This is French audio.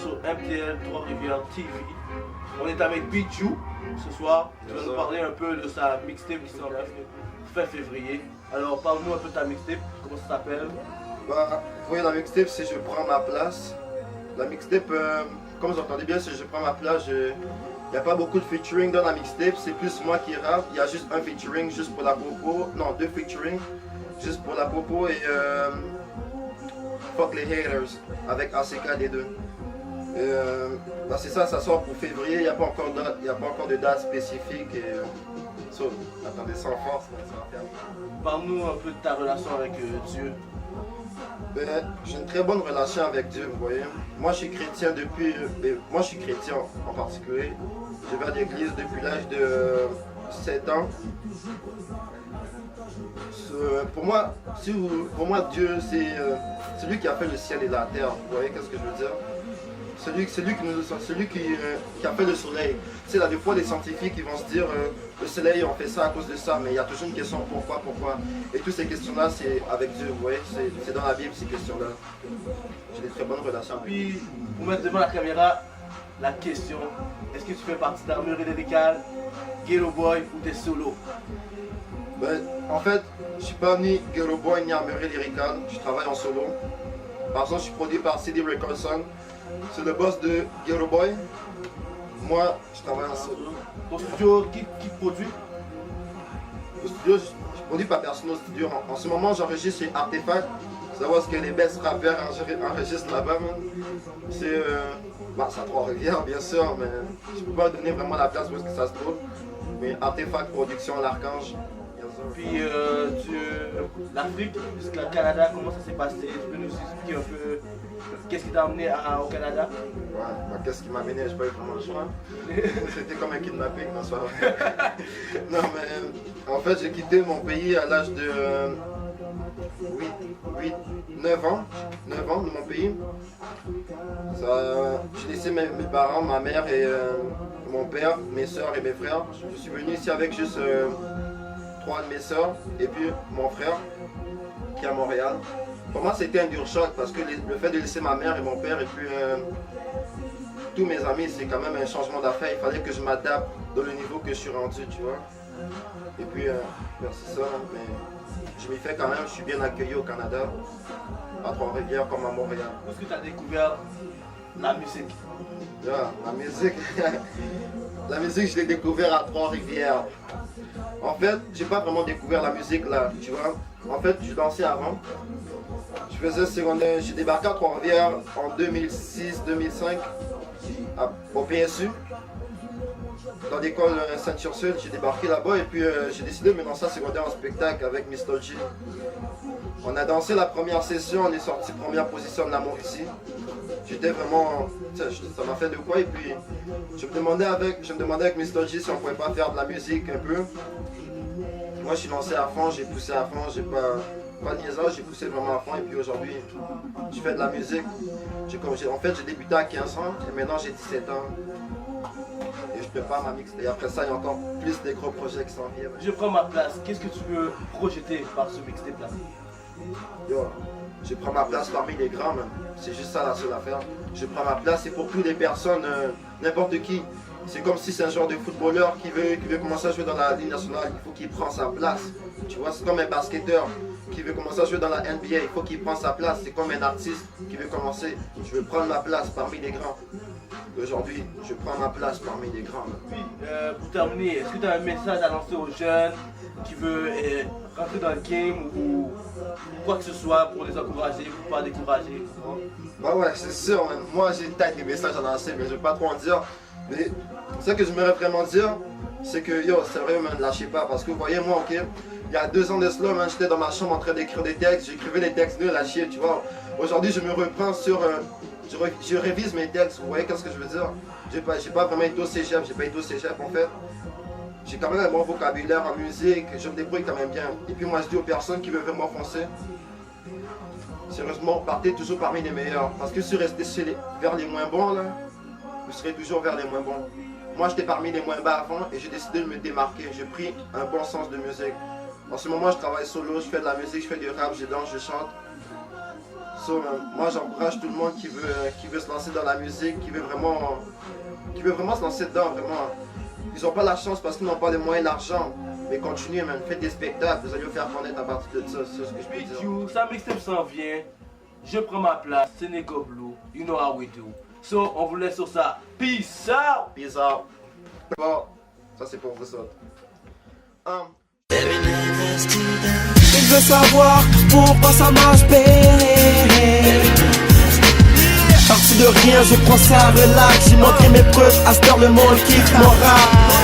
sur MTL Trois-Rivières TV. On est avec Bijou ce soir. Tu vas nous parler un peu de sa mixtape qui sort fin février. Alors parle-nous un peu de ta mixtape, comment ça s'appelle? Bah, vous voyez, la mixtape, c'est Je prends ma place. La mixtape, comme vous entendez bien, c'est Je prends ma place. Il n'y a pas beaucoup de featuring dans la mixtape, c'est plus moi qui rappe. Il y a juste un featuring juste pour la popo. Non, deux featuring juste pour la popo et Fuck les haters avec ACK des deux. Bah c'est ça sort pour février, il n'y a pas encore de date spécifique. Et, attendez, sans force, ça va faire. Parle-nous un peu de ta relation avec Dieu. J'ai une très bonne relation avec Dieu, vous voyez. Moi je suis chrétien depuis. Moi je suis chrétien en particulier. Je vais à l'église depuis l'âge de 7 ans. Pour moi, Dieu, c'est lui qui a fait le ciel et la terre. Vous voyez qu'est-ce que je veux dire? Celui qui a fait le soleil. Tu sais, là, des fois, les scientifiques ils vont se dire le soleil, on fait ça à cause de ça, mais il y a toujours une question pourquoi. Et toutes ces questions-là, c'est avec Dieu, vous voyez, c'est dans la Bible, ces questions-là. J'ai des très bonnes relations. Puis, pour mettre devant la caméra, la question, est-ce que tu fais partie d'Armure Lyricale, Ghetto Boy ou t'es solo? En fait, je suis pas ni Ghetto Boy ni Armure Lyricale, je travaille en solo. Par exemple, je suis produit par CD Records. C'est le boss de Ghetto Boy. Moi, je travaille en solo. Ton studio, qui produit? Le studio, je produis pas personnel au studio. En ce moment, j'enregistre chez Artefact. Savoir ce que les best rappeurs enregistrent là-bas. C'est à Trois-Rivières, bien sûr, mais je peux pas donner vraiment la place où est-ce que ça se trouve. Mais Artefact Production, l'Archange. Puis l'Afrique jusqu'au Canada, comment ça s'est passé? Tu peux nous expliquer un peu qu'est-ce qui t'a amené au Canada? Ouais, qu'est-ce qui m'a amené? J'ai pas eu vraiment le choix. C'était comme un kidnapping, non, soir. Non, mais en fait, j'ai quitté mon pays à l'âge de 9 ans de mon pays. J'ai laissé mes parents, ma mère et mon père, mes soeurs et mes frères. Je suis venu ici avec juste 3 de mes soeurs et puis mon frère qui est à Montréal. Pour moi, c'était un dur choc parce que le fait de laisser ma mère et mon père et puis tous mes amis, c'est quand même un changement d'affaires. Il fallait que je m'adapte dans le niveau que je suis rendu, tu vois. Et puis, c'est ça, mais je m'y fais quand même. Je suis bien accueilli au Canada, à Trois-Rivières comme à Montréal. Où est-ce que tu as découvert la musique? La musique, la musique, je l'ai découvert à Trois-Rivières. En fait, j'ai pas vraiment découvert la musique là, tu vois. En fait, je dansais avant. Je faisais secondaire, j'ai débarqué à Trois-Rivières en 2006-2005 au PSU. Dans l'école Sainte-Ursule, j'ai débarqué là-bas et puis j'ai décidé de me lancer en secondaire en spectacle avec Mr. G. On a dansé la première session, on est sorti première position de l'amour ici. J'étais vraiment, ça m'a fait de quoi et puis je me demandais avec Mr. G si on pouvait pas faire de la musique un peu. Moi je suis lancé à fond, j'ai poussé à fond, j'ai pas de niaisage, j'ai poussé vraiment à fond et puis aujourd'hui je fais de la musique. En fait j'ai débuté à 15 ans et maintenant j'ai 17 ans. Et je prépare ma mixtape. Et après ça, il y a encore plus des gros projets qui s'en viennent. Je prends ma place. Qu'est-ce que tu veux projeter par ce mixtape là? Yo, je prends ma place parmi les grands, man. C'est juste ça la seule affaire. Je prends ma place, c'est pour toutes les personnes, n'importe qui. C'est comme si c'est un genre de footballeur qui veut commencer à jouer dans la Ligue nationale, il faut qu'il prenne sa place. Tu vois, c'est comme un basketteur qui veut commencer à jouer dans la NBA, il faut qu'il prenne sa place. C'est comme un artiste qui veut commencer. Je veux prendre ma place parmi les grands. Aujourd'hui, je prends ma place parmi les grands. Puis, pour terminer, est-ce que tu as un message à lancer aux jeunes qui veulent rentrer dans le game ou quoi que ce soit pour les encourager, pour ne pas décourager? Bah ouais, c'est sûr, man. Moi j'ai peut-être des messages à lancer, mais je ne vais pas trop en dire. Mais ce que je voudrais vraiment dire, c'est que yo, c'est vrai, man, lâchez pas. Parce que vous voyez, moi, ok, il y a 2 ans de cela, man, j'étais dans ma chambre en train d'écrire des textes, j'écrivais des textes nuls à chier, tu vois. Aujourd'hui, je me reprends sur. Je révise mes textes, vous voyez qu'est-ce que je veux dire? J'ai pas vraiment été au cégep, j'ai pas été au cégep en fait. J'ai quand même un bon vocabulaire en musique, je me débrouille quand même bien. Et puis moi je dis aux personnes qui veulent vraiment foncer, sérieusement, partez toujours parmi les meilleurs. Parce que si vous restez vers les moins bons là, vous serez toujours vers les moins bons. Moi j'étais parmi les moins bas avant et j'ai décidé de me démarquer. J'ai pris un bon sens de musique. En ce moment je travaille solo, je fais de la musique, je fais du rap, je danse, je chante. So, moi j'encourage tout le monde qui veut se lancer dans la musique, qui veut vraiment se lancer dedans, vraiment. Ils n'ont pas la chance parce qu'ils n'ont pas les moyens d'argent. Mais continuez, man, faites des spectacles, vous allez vous faire connaître à partir de ça, c'est ce que je peux dire. You, sa mixtape s'en vient, je prends ma place, Senegal Blue, you know how we do. So, on vous laisse sur ça. Peace out! Peace out. Bon, ça c'est pour vous autres. Il veut savoir pourquoi ça marche bien. Parti de rien, je prends ça relax. J'ai montré mes preuves, à cette heure le monde kiffe mon rap.